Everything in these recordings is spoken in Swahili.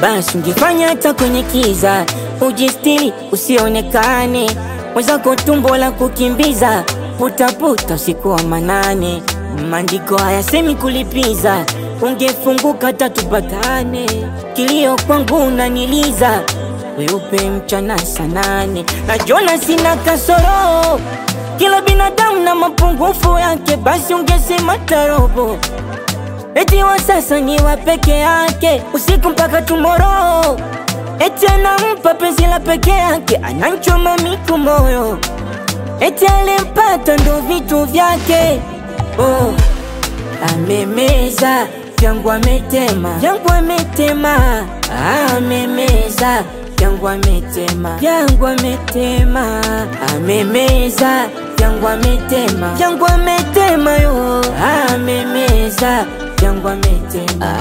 basi ungefanya hata kwenye kiza, ujistiri usionekane, mwenzako tumbo la kukimbiza, puta usiku wa manane. Maandiko hayasemi kulipiza, ungefunguka hata tupatane. Kilio kwangu unaniliza, weupe mchana saa 8. Najiona sina kasoro, kila binadamu na mapungufu yake, basi ungesema tarobo. Eti wa sasa ni wa peke yake, usiku mpaka tomorrow. Eti anampa penzi la peke yake, ananchoma miku moyo. Eti alimpata ndo vitu vyake. Oh, amemeza vyangu ametema, vyangu ametema. Amemeza vyangu ametema, vyangu ametema. Amemeza vyangu ametema, vyangu ametema yo. Amemeza vyangu ametema.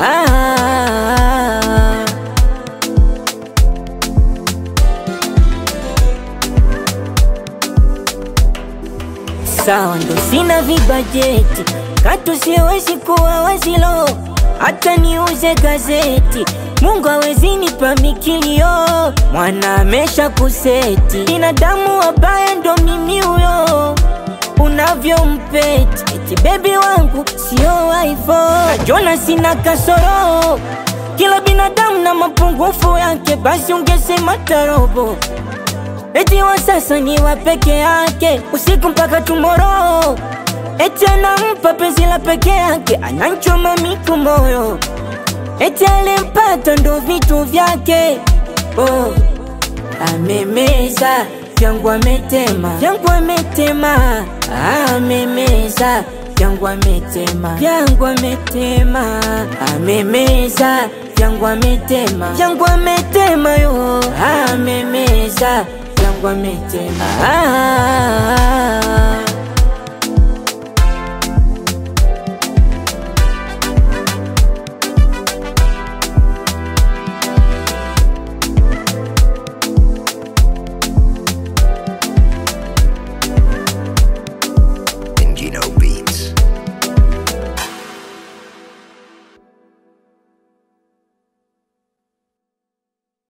Sawa ndo sina vibajeti, katu siwezi kuwa wazilo, hata niuze gazeti, Mungu hawezi nipa mikilio. Mwana amesha kuseti, binadamu wabaya ndo mimi huyo, unavyompeti. Eti baby wangu sio waivo, najiona sina kasoro, kila binadamu na mapungufu yake, basi ungesema tarobo. Eti wa sasa ni wa peke yake, usiku mpaka tomorrow. Eti anampa penzi la peke yake, ananchoma miku moyo. Eti alimpata ndo vitu vyake. Oh, amemeza vyangu ametema, vyangu ametema. Amemeza vyangu ametema, vyangu ametema. Amemeza vyangu ametema, vyangu ametema yo. Amemeza vyangu ametema.